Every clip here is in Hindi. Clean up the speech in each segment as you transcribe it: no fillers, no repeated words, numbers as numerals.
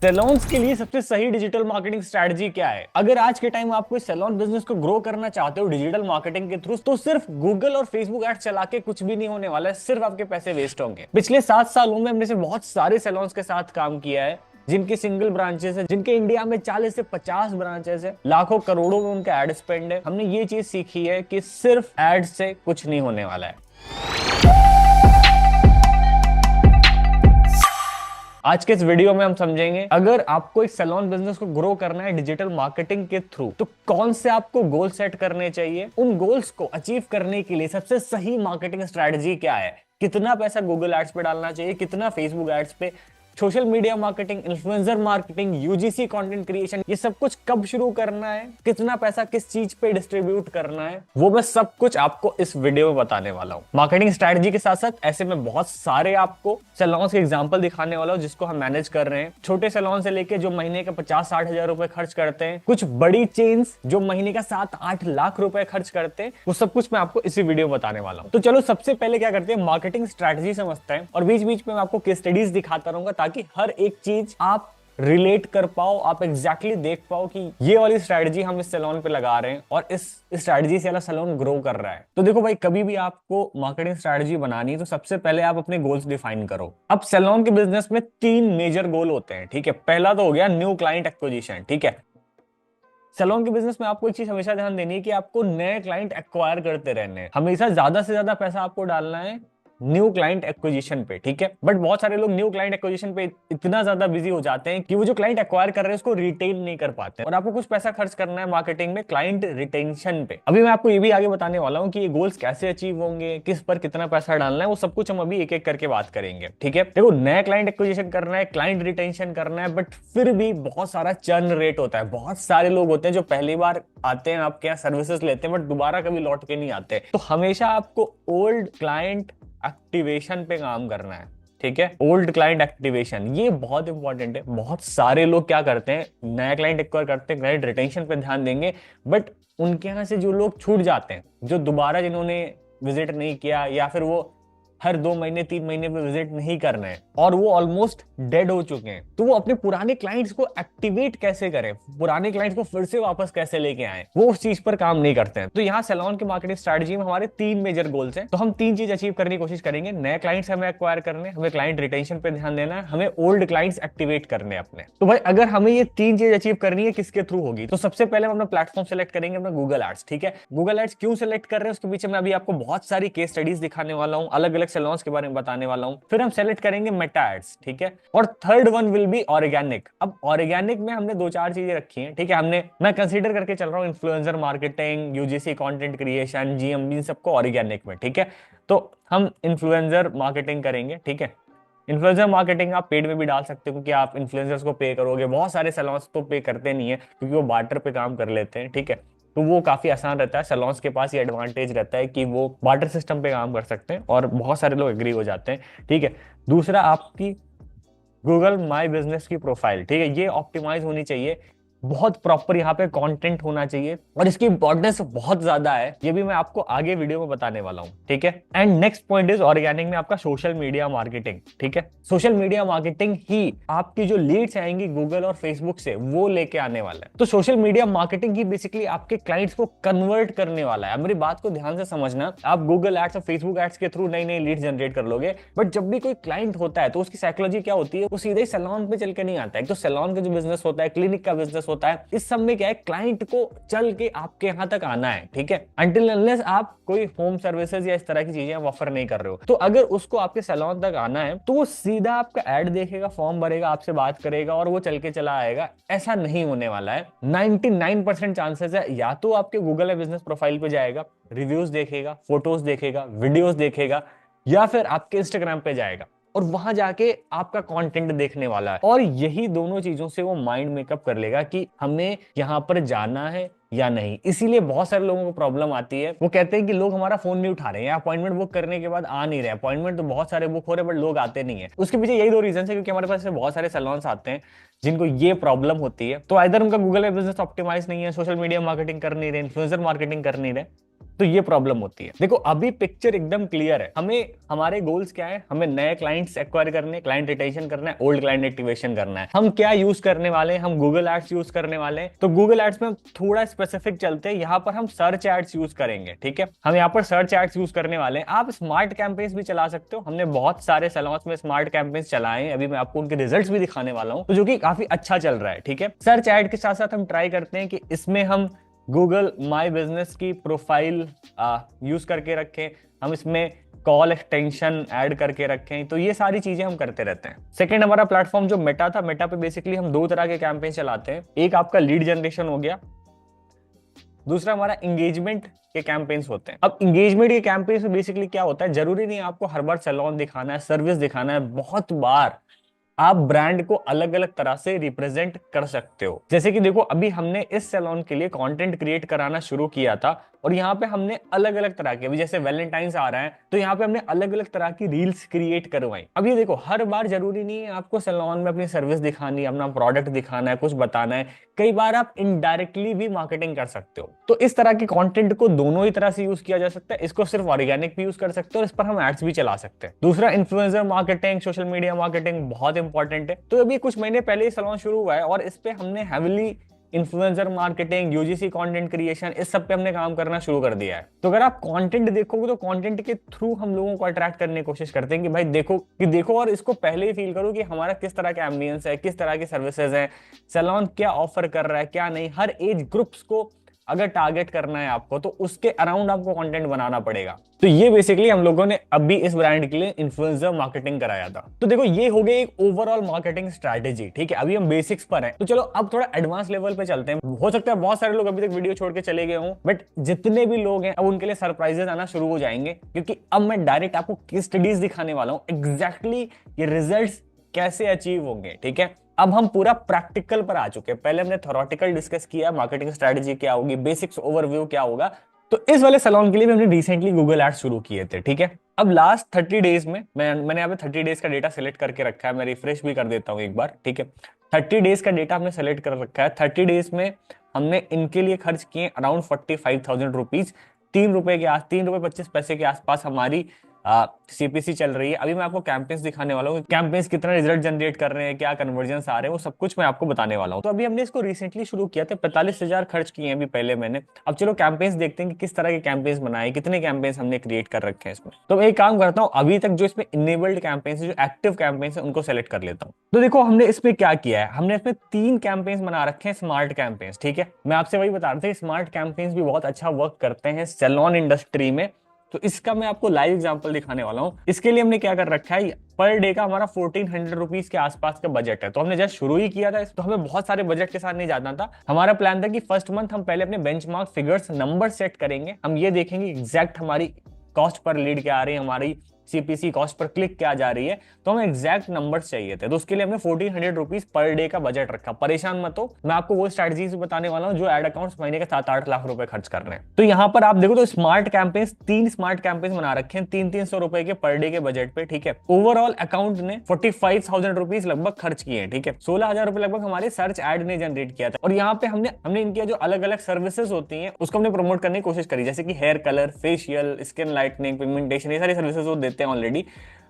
सैलून्स के लिए सबसे सही डिजिटल मार्केटिंग स्ट्रेटजी क्या है? अगर आज के टाइम आप कोई सैलून बिजनेस को ग्रो करना चाहते हो डिजिटल मार्केटिंग के थ्रू, तो सिर्फ गूगल और फेसबुक एड्स चला के कुछ भी नहीं होने वाला है, सिर्फ आपके पैसे वेस्ट होंगे। पिछले 7 सालों में हमने से बहुत सारे सैलून्स के साथ काम किया है, जिनके सिंगल ब्रांचेस है, जिनके इंडिया में 40 से 50 ब्रांचेस है, लाखों करोड़ों में उनका एड स्पेंड है। हमने ये चीज सीखी है कि सिर्फ एड्स से कुछ नहीं होने वाला है। आज के इस वीडियो में हम समझेंगे, अगर आपको एक सैलून बिजनेस को ग्रो करना है डिजिटल मार्केटिंग के थ्रू, तो कौन से आपको गोल सेट करने चाहिए, उन गोल्स को अचीव करने के लिए सबसे सही मार्केटिंग स्ट्रेटजी क्या है, कितना पैसा गूगल एड्स पे डालना चाहिए, कितना फेसबुक एड्स पे, social media marketing, influencer marketing, UGC content creation, ये सब कुछ कब शुरू करना है, कितना पैसा किस चीज पे डिस्ट्रीब्यूट करना है, वो मैं सब कुछ आपको इस वीडियो में बताने वाला हूं। मार्केटिंग स्ट्रेटजी के साथ साथ ऐसे में बहुत सारे आपको सैलून्स के एग्जांपल दिखाने वाला हूं जिसको हम मैनेज कर रहे हैं। छोटे सैलून से लेके जो महीने का 50-60 हजार रुपए खर्च करते हैं, कुछ बड़ी चेन्स जो महीने का 7-8 लाख रुपए खर्च करते हैं, वो सब कुछ मैं आपको इसी वीडियो में बताने वाला हूं। तो चलो सबसे पहले क्या करते हैं, मार्केटिंग स्ट्रेटजी समझते हैं, और बीच बीच में मैं आपको केस स्टडीज दिखाता रहूंगा ताकि हर एक चीज आप रिलेट कर पाओ, आप एग्जैक्टली देख पाओ कि ये वाली स्ट्रेटजी हम इस सैलून पे लगा रहे हैं और इस स्ट्रेटजी से वाला सैलून ग्रो कर रहा है। तो देखो भाई, कभी भी आपको मार्केटिंग स्ट्रेटजी बनानी है तो सबसे पहले आप अपने गोल्स डिफाइन करो। अब सैलून के बिजनेस में 3 मेजर गोल होते हैं, ठीक है। पहला तो हो गया न्यू क्लाइंट एक्विजिशन, ठीक है। सैलून के बिजनेस में आपको एक चीज हमेशा ध्यान देनी है कि आपको नए क्लाइंट एक्वायर करते रहने हैं, हमेशा ज्यादा से ज्यादा पैसा आपको डालना है न्यू क्लाइंट एक्विजिशन पे, ठीक है। बट बहुत सारे लोग न्यू क्लाइंट एक्विजिशन पे इतना ज्यादा बिजी हो जाते हैं कि वो जो क्लाइंट एक्वायर कर रहे हैं उसको रिटेन नहीं कर पाते, और आपको कुछ पैसा खर्च करना है मार्केटिंग में क्लाइंट रिटेंशन पे। अभी मैं आपको ये भी आगे बताने वाला हूँ कि ये गोल्स कैसे अचीव होंगे, किस पर कितना पैसा डालना है, वो सब कुछ हम अभी एक एक करके बात करेंगे, ठीक है। देखो, नया क्लाइंट एक्विजिशन करना है, क्लाइंट रिटेंशन करना है, बट फिर भी बहुत सारा चर्न रेट होता है। बहुत सारे लोग होते हैं जो पहली बार आते हैं आपके यहाँ सर्विसेज लेते हैं बट दोबारा कभी लौट के नहीं आते। तो हमेशा आपको ओल्ड क्लाइंट एक्टिवेशन पे काम करना है, ठीक है। ओल्ड क्लाइंट एक्टिवेशन ये बहुत इंपॉर्टेंट है। बहुत सारे लोग क्या करते हैं, नया क्लाइंट एक्वायर करते हैं, क्लाइंट रिटेंशन पे ध्यान देंगे, बट उनके यहां से जो लोग छूट जाते हैं, जो दोबारा जिन्होंने विजिट नहीं किया, या फिर वो हर 2 महीने 3 महीने पे विजिट नहीं करना है और वो ऑलमोस्ट डेड हो चुके हैं, तो वो अपने पुराने क्लाइंट्स को एक्टिवेट कैसे करें, पुराने क्लाइंट्स को फिर से वापस कैसे लेके आए, वो उस चीज पर काम नहीं करते हैं। तो यहाँ सैलून की मार्केटिंग स्ट्रेटजी में हमारे 3 मेजर गोल्स हैं। तो हम 3 चीज अचीव करने की कोशिश करेंगे। नए क्लाइंट्स हमें एक्वायर करने, हमें क्लाइंट रिटेंशन पे ध्यान देना है, हमें ओल्ड क्लाइंट्स एक्टिवेट करने अपने। तो भाई, अगर हमें ये 3 चीज अचीव करनी है, किसके थ्रू होगी? तो सबसे पहले हम अपना प्लेटफॉर्म सेलेक्ट करेंगे, अपना गूगल एड्स, ठीक है। गूगल एड्स क्यों सेलेक्ट कर रहे हैं उसके पीछे मैं अभी आपको बहुत सारी केस स्टडीज दिखाने वाला हूँ, अलग अलग सैलून्स के बारे में बताने वाला हूं। फिर हम सेलेक्ट करेंगे मेटा एड्स, ठीक है। और third one will be organic. अब ऑर्गेनिक में हमने 2-4 चीजें रखी हैं, ठीक है। मैं कंसीडर करके चल रहा हूं influencer marketing, UGC content creation, GMB, सबको ऑर्गेनिक में, ठीक है। तो हम इन्फ्लुएंसर मार्केटिंग करेंगे, ठीक है। इन्फ्लुएंसर मार्केटिंग आप पेड में भी डाल सकते हो, क्योंकि आप इन्फ्लुएंसर्स को पे करोगे। बहुत सारे सैलून्स तो पे करते नहीं है क्योंकि वो बार्टर पे काम कर लेते हैं, ठीक है। तो वो काफी आसान रहता है, सैलून्स के पास ये एडवांटेज रहता है कि वो बार्टर सिस्टम पे काम कर सकते हैं, और बहुत सारे लोग एग्री हो जाते हैं, ठीक है। दूसरा, आपकी गूगल माई बिजनेस की प्रोफाइल, ठीक है, ये ऑप्टिमाइज होनी चाहिए। बहुत प्रॉपर यहाँ पे कंटेंट होना चाहिए, और इसकी इंपॉर्टेंस बहुत ज्यादा है, ये भी मैं आपको आगे वीडियो में बताने वाला हूँ, ठीक है। And next point is organic में आपका सोशल मीडिया मार्केटिंग, ठीक है। सोशल मीडिया मार्केटिंग ही आपकी जो लीड्स आएंगी गूगल और फेसबुक से, वो लेके आने वाला है। तो सोशल मीडिया मार्केटिंग ही बेसिकली आपके क्लाइंट्स को कन्वर्ट करने वाला है। मेरी बात को ध्यान से समझना, आप गूगल एड्स और फेसबुक एड्स के थ्रू नई नई लीड जनरेट कर लोगे, बट जब भी कोई क्लाइंट होता है तो उसकी साइकोलॉजी क्या होती है, वो सीधे ही सैलून पे चल के नहीं आता है। तो सैलून का जो बिजनेस होता है, क्लिनिक का बिजनेस होता है, इस सब में क्या है, क्लाइंट को चल के आपके यहां तक आना है, ठीक है। अंटिल अनलेस आप कोई होम सर्विसेज या इस तरह की चीजें ऑफर नहीं कर रहे हो, तो अगर उसको आपके सैलून तक आना है तो वो सीधा आपका ऐड देखेगा, फॉर्म भरेगा, आपसे बात करेगा और वो चल के चला आएगा। ऐसा नहीं होने वाला है। 99% चांसेस है, या तो आपके गूगल बिजनेस प्रोफाइल पे जाएगा, रिव्यूज देखेगा, फोटोज देखेगा, वीडियोस देखेगा, या फिर आपके इंस्टाग्राम पे जाएगा और वहां जाके आपका कंटेंट देखने वाला है। और यही दोनों चीजों से वो माइंड मेकअप कर लेगा कि हमें यहाँ पर जाना है या नहीं। इसीलिए बहुत सारे लोगों को प्रॉब्लम आती है, वो कहते हैं कि लोग हमारा फोन नहीं उठा रहे हैं, अपॉइंटमेंट बुक करने के बाद आ नहीं रहे। अपॉइंटमेंट तो बहुत सारे बुक हो रहे हैं बट लोग आते नहीं है। उसके पीछे यही 2 रीजन है, क्योंकि हमारे पास बहुत सारे सैलून्स आते हैं जिनको ये प्रॉब्लम होती है। तो आइदर उनका गूगल बिजनेस ऑप्टिमाइज नहीं है, सोशल मीडिया मार्केटिंग कर नहीं रहे, इन्फ्लुएंसर मार्केटिंग कर नहीं रहे, तो ये प्रॉब्लम होती है। देखो अभी पिक्चर एकदम क्लियर है, हमें हमारे गोल्स क्या है, हमें नए क्लाइंट्स एक्वायर करने, क्लाइंट रिटेंशन करना है, ओल्ड क्लाइंट एक्टिवेशन करना है। हम क्या यूज करने वाले हैं, हम गूगल एड्स यूज करने वाले हैं। तो गूगल एड्स में थोड़ा स्पेसिफिक चलते हैं, यहाँ पर हम सर्च एड्स यूज करेंगे, ठीक है। हम यहाँ पर सर्च एड्स यूज करने वाले हैं। आप स्मार्ट कैंपेन्स भी चला सकते हो, हमने बहुत सारे सैलून्स में स्मार्ट कैंपेन्स चलाए हैं, अभी मैं आपको उनके रिजल्ट्स भी दिखाने वाला हूँ, तो जो कि काफी अच्छा चल रहा है, ठीक है। सर्च एड के साथ साथ हम ट्राई करते हैं कि इसमें हम गूगल माई बिजनेस की प्रोफाइल यूज करके रखें, हम इसमें कॉल एक्सटेंशन ऐड करके रखें, तो ये सारी चीजें हम करते रहते हैं। सेकंड हमारा प्लेटफॉर्म जो मेटा था, मेटा पे बेसिकली हम दो तरह के कैंपेन चलाते हैं। एक आपका लीड जनरेशन हो गया, दूसरा हमारा इंगेजमेंट के कैंपेन्स होते हैं। अब इंगेजमेंट के कैंपेन्स में बेसिकली क्या होता है, जरूरी नहीं आपको हर बार सैलून दिखाना है, सर्विस दिखाना है। बहुत बार आप ब्रांड को अलग अलग तरह से रिप्रेजेंट कर सकते हो। जैसे कि देखो अभी हमने इस सैलून के लिए कंटेंट क्रिएट कराना शुरू किया था, और यहाँ पे हमने अलग अलग तरह के, अभी जैसे वैलेंटाइंस आ रहा है तो यहाँ पे हमने अलग अलग तरह की रील्स क्रिएट करवाई। अब ये देखो हर बार जरूरी नहीं है आपको सैलून में अपनी सर्विस दिखानी है, अपना प्रोडक्ट दिखाना है, कुछ बताना है। कई बार आप इनडायरेक्टली भी मार्केटिंग कर सकते हो। तो इस तरह के कंटेंट को दोनों ही तरह से यूज किया जा सकता है। इसको सिर्फ ऑर्गेनिक भी यूज कर सकते हो और इस पर हम एड्स भी चला सकते हैं। दूसरा influencer marketing, social media marketing बहुत इंपॉर्टेंट है। तो अभी कुछ महीने पहले ही सैलून शुरू हुआ है और इस पे हमने heavily influencer marketing, UGC content creation, इस सब पे हमने काम करना शुरू कर दिया है। तो अगर आप कंटेंट देखोगे तो कंटेंट के थ्रू हम लोगों को अट्रैक्ट करने की कोशिश करते हैं कि भाई देखो और इसको पहले ही फील करो कि हमारा किस तरह का एम्बियंस है, किस तरह की सर्विसेज है, सैलून क्या ऑफर कर रहा है, क्या नहीं। हर एज ग्रुप्स को अगर टारगेट करना है आपको तो उसके अराउंड आपको कंटेंट बनाना पड़ेगा। तो ये बेसिकली हम लोगों ने अभी इस ब्रांड के लिए इन्फ्लुएंसर मार्केटिंग कराया था। तो देखो ये हो गई एक ओवरऑल मार्केटिंग स्ट्रैटेजी, ठीक है। अभी हम बेसिक्स पर हैं, तो चलो अब थोड़ा एडवांस लेवल पे चलते हैं। हो सकता है बहुत सारे लोग अभी तक वीडियो छोड़ के चले गए हों, बट जितने भी लोग हैं अब उनके लिए सरप्राइजेस आना शुरू हो जाएंगे, क्योंकि अब मैं डायरेक्ट आपको केस स्टडीज दिखाने वाला हूं एग्जैक्टली ये रिजल्ट्स कैसे अचीव होंगे, ठीक है। अब हम पूरा प्रैक्टिकल पर आ चुके हैं। पहले हमने थ्योरेटिकल डिस्कस किया, मार्केटिंग स्ट्रेटजी क्या होगी, बेसिक्स ओवरव्यू क्या होगा। तो इस वाले सैलून के लिए भी हमने रिसेंटली गूगल एड्स शुरू किए थे, ठीक है। अब लास्ट 30 डेज में मैंने यहाँ पे 30 डेज का डेटा सिलेक्ट करके रखा है, मैं रिफ्रेश भी कर देता हूँ एक बार, ठीक है। 30 डेज का डेटा हमने सेलेक्ट कर रखा है। 30 डेज में हमने इनके लिए खर्च किए अराउंड 45,000 रुपीज। 3 रुपए 25 पैसे के आसपास हमारी सीपीसी चल रही है। अभी मैं आपको कैंपेन्स दिखाने वाला हूँ, कैंपेन्स कितना रिजल्ट जनरेट कर रहे हैं, क्या कन्वर्जन आ रहे हैं, वो सब कुछ मैं आपको बताने वाला हूँ। तो अभी हमने इसको रिसेंटली शुरू किया था, 45,000 खर्च किए हैं अभी पहले मैंने। अब चलो कैंपेन्स देखते हैं कि किस तरह के कैंपेन्स बनाए, कितने कैंपेन्स हमने क्रिएट कर रखे हैं इसमें। तो मैं एक काम करता हूँ, अभी तक जो इसमें इनेबल्ड कैंपेन्स, जो एक्टिव कैंपेन्स है, उनको सेलेक्ट कर लेता हूँ। तो देखो हमने इसमें क्या किया है, हमने इसमें 3 कैंपेन्स बना रखे हैं, स्मार्ट कैंपेन्स, ठीक है। मैं आपसे वही बता रहा था, स्मार्ट कैंपेन्स भी बहुत अच्छा वर्क करते हैं सैलून इंडस्ट्री में। तो इसका मैं आपको लाइव एग्जांपल दिखाने वाला हूं। इसके लिए हमने क्या कर रखा है, पर डे का हमारा 1400 रुपीज के आसपास का बजट है। तो हमने जस्ट शुरू ही किया था, तो हमें बहुत सारे बजट के साथ नहीं जाना था। हमारा प्लान था कि फर्स्ट मंथ हम पहले अपने बेंचमार्क फिगर्स नंबर सेट करेंगे। हम ये देखेंगे एग्जैक्ट हमारी कॉस्ट पर लीड क्या आ रही है, हमारी सीपीसी कॉस्ट पर क्लिक क्या जा रही है। तो हमें एग्जैक्ट नंबर्स चाहिए थे, तो उसके लिए हमने 1400 रुपीज पर डे का बजट रखा। परेशान मत हो, मैं आपको वो स्ट्रेटजीज बताने वाला हूं जो एड अकाउंट्स महीने के 7-8 लाख रुपए खर्च कर रहे हैं। तो यहाँ पर आप देखो तो स्मार्ट कैंपेन्स, 3 स्मार्ट कैंपेन्स बना रखे हैं 300 रुपए के पर डे के बजट पे, ठीक है। ओवरऑल अकाउंट ने 45,000 रुपीज लगभग खर्च किए हैं, ठीक है। 16,000 रुपए लगभग हमारे सर्च एड ने जनरेट किया था। और यहाँ पे हमने इनकी जो अलग अलग सर्विसेज होती हैं उसको हमने प्रमोट करने की कोशिश करी, जैसे कि hair colour, facial, skin lightening, pigmentation, ये सारी सर्विसेज वो देते हैं ऑलरेडी।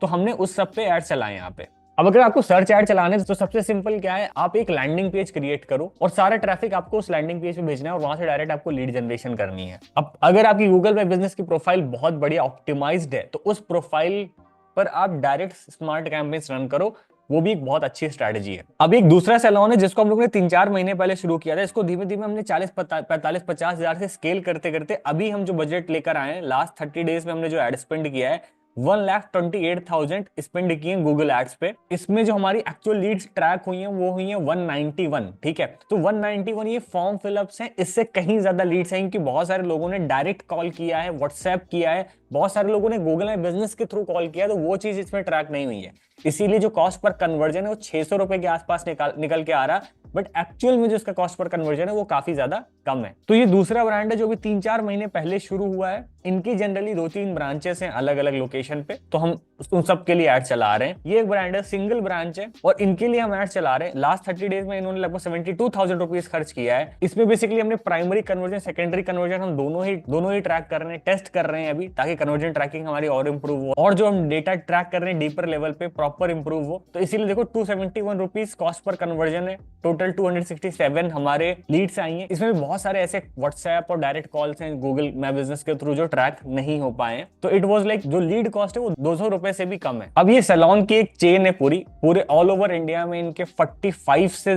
तो हमने उस सब पे ऐड चलाए यहाँ पे। अब अगर आपको सर्च ऐड चलाने तो सबसे सिंपल क्या है, आप एक लैंडिंग पेज क्रिएट करो और सारा ट्रैफिक आपको उस लैंडिंग पेज पे भेजना है और वहां से डायरेक्ट आपको लीड जनरेशन करनी है। अब अगर आपकी गूगल माय बिजनेस की प्रोफाइल बहुत बढ़िया ऑप्टिमाइज्ड है तो उस प्रोफाइल पर आप डायरेक्ट स्मार्ट कैंपेन्स रन करो, वो भी एक बहुत अच्छी स्ट्रैटेजी है। अब एक दूसरा सैलून है जिसको हम लोगों ने 3-4 महीने पहले शुरू किया था। इसको धीमे धीमे हमने 40-45-50 से स्केल करते करते अभी हम जो बजट लेकर आए हैं, लास्ट 30 डेज में हमने जो एड स्पेंड किया है 1,28,000 स्पेंड किए गूगल एड्स पे। इसमें जो हमारी एक्चुअल लीड्स ट्रैक हुई हैं वो हुई हैं 191, ठीक है। तो 191 ये फॉर्म फिलअप्स हैं, इससे कहीं ज्यादा लीड्स हैं क्योंकि बहुत सारे लोगों ने डायरेक्ट कॉल किया है, व्हाट्सएप किया है, बहुत सारे लोगों ने गूगल माय बिजनेस के थ्रू कॉल किया, तो वो चीज इसमें ट्रैक नहीं हुई है। इसीलिए जो कॉस्ट पर कन्वर्जन है वो 600 रुपए के आसपास निकल के आ रहा, बट एक्चुअल में जो इसका कॉस्ट पर कन्वर्जन है वो काफी ज्यादा कम है। तो ये दूसरा ब्रांड है जो भी 3-4 महीने पहले शुरू हुआ है। इनकी जनरली 2-3 ब्रांचेस हैं अलग अलग लोकेशन पे। तो हम उन सब के लिए ऐड चला रहे हैं। ये एक ब्रांड है, सिंगल ब्रांच है, और इनके लिए हम ऐड चला रहे हैं। लास्ट 30 डेज में इन्होंने लगभग 72,000 रुपीज खर्च किया है। इसमें बेसिकली हमने प्राइमरी कन्वर्जन, सेकेंडरी कन्वर्जन हम दोनों ही ट्रैक कर रहे हैं, टेस्ट कर रहे हैं अभी, ताकि कन्वर्जन ट्रैकिंग हमारी और इंप्रूव हो, और जो हम डेटा ट्रैक कर रहे हैं डीपर लेवल पे प्रॉपर इंप्रूव हो। तो इसीलिए देखो 271 रुपीज कॉस्ट पर कन्वर्जन है, टोटल 267 हमारे लीड्स आई हैं। इसमें भी बहुत सारे ऐसे व्हाट्सएप और डायरेक्ट कॉल्स हैं गूगल माय बिजनेस के थ्रू जो ट्रैक नहीं हो पाए। तो इट वाज लाइक जो लीड कॉस्ट है वो 200 रुपए से भी कम है। अब ये सैलून की एक चेन है पूरे ऑल ओवर इंडिया में इनके 45 से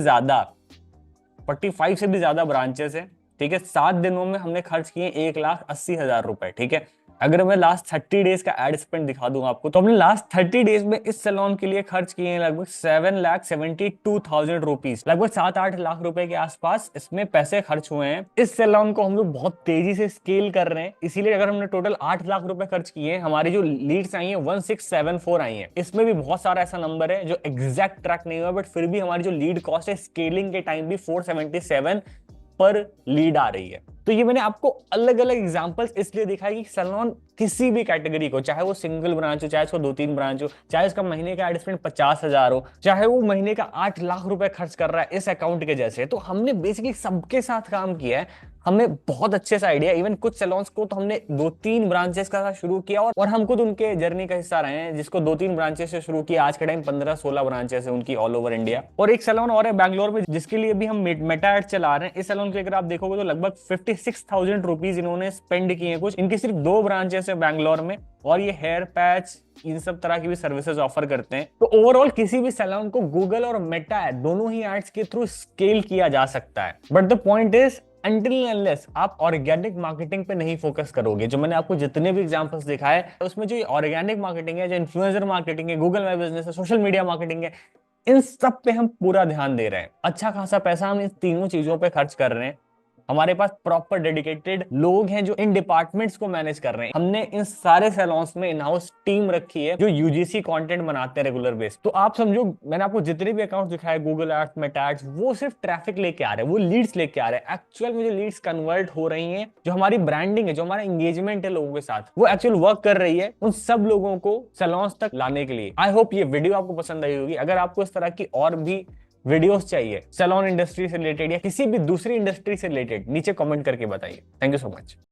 भी ज्यादा ब्रांचेस है, ठीक है। 7 दिनों में हमने खर्च किए 1,80,000 रुपए, ठीक है। अगर मैं लास्ट 30 डेज का एड स्पेंड दिखा दूं आपको, तो हमने लास्ट 30 डेज में इस सैलून के लिए खर्च किए हैं लगभग 7,72,000 रुपीज, लगभग 7-8 लाख रुपए के आसपास इसमें पैसे खर्च हुए हैं। इस सैलून को हम लोग बहुत तेजी से स्केल कर रहे हैं, इसीलिए अगर हमने टोटल 8 लाख रुपए खर्च किए हैं, हमारी जो लीड्स आई है 1674 आई है। इसमें भी बहुत सारा ऐसा नंबर है जो एग्जैक्ट ट्रैक नहीं हुआ, बट फिर भी हमारी जो लीड कॉस्ट है स्केलिंग के टाइम भी 477 पर लीड आ रही है। तो ये मैंने आपको अलग अलग एग्जांपल्स इसलिए दिखाई कि सैलून किसी भी कैटेगरी को, चाहे वो सिंगल ब्रांच हो, चाहे उसको 2-3 ब्रांच हो, चाहे उसका महीने का एड स्पेंड 50,000 हो, चाहे वो महीने का 8 लाख रुपए खर्च कर रहा है इस अकाउंट के जैसे, तो हमने बेसिकली सबके साथ काम किया है। हमें बहुत अच्छे से आइडिया, इवन कुछ सैलून्स को तो हमने 2-3 ब्रांचेस का शुरू किया, और हम खुद उनके जर्नी का हिस्सा रहे हैं, जिसको 2-3 ब्रांचेस से शुरू किया। आज के टाइम 15-16 ब्रांचेस है उनकी ऑल ओवर इंडिया। और एक सैलून और है बैंगलोर में, जिसके लिए भी हम मेटा एड चला रहे हैं। इस सैलून के अगर आप देखोगे तो लगभग 56,000 रुपीज इन्होंने स्पेंड किए हैं कुछ। इनकी सिर्फ 2 ब्रांचेस है बैंगलोर में, और ये हेयर पैच इन सब तरह की भी सर्विसेज ऑफर करते हैं। तो ओवरऑल किसी भी सैलून को गूगल और मेटा एड दोनों ही एड्स के थ्रू स्केल किया जा सकता है। But the point is, until unless आप ऑर्गेनिक मार्केटिंग पे नहीं फोकस करोगे, जो मैंने आपको जितने भी एग्जांपल्स दिखाए उसमें जो ऑर्गेनिक मार्केटिंग है, जो इन्फ्लुएंसर मार्केटिंग है, गूगल माय बिजनेस है, सोशल मीडिया मार्केटिंग है, इन सब पे हम पूरा ध्यान दे रहे हैं। अच्छा खासा पैसा हम इन तीनों चीजों पे खर्च कर रहे हैं। हमारे पास प्रॉपर डेडिकेटेड लोग हैं जो इन डिपार्टमेंट्स को मैनेज कर रहे हैं। हमने इन सारे सैलून्स में इन हाउस टीम रखी है जो यूजीसी कंटेंट बनाते हैं रेगुलर बेस। तो आप समझो, मैंने आपको जितने भी अकाउंट दिखाए, गूगल एड्स, मेटा एड्स, वो सिर्फ ट्रैफिक लेके आ रहे हैं, वो लीड्स लेके आ रहे हैं। एक्चुअल में जो लीड्स कन्वर्ट हो रही हैं, जो हमारी ब्रांडिंग है, जो हमारा एंगेजमेंट है लोगों के साथ, वो एक्चुअल वर्क कर रही है उन सब लोगों को सैलून्स तक लाने के लिए। आई होप ये वीडियो आपको पसंद आई होगी। अगर आपको इस तरह की और भी वीडियोस चाहिए सैलून इंडस्ट्री से रिलेटेड या किसी भी दूसरी इंडस्ट्री से रिलेटेड, नीचे कमेंट करके बताइए। Thank you so much.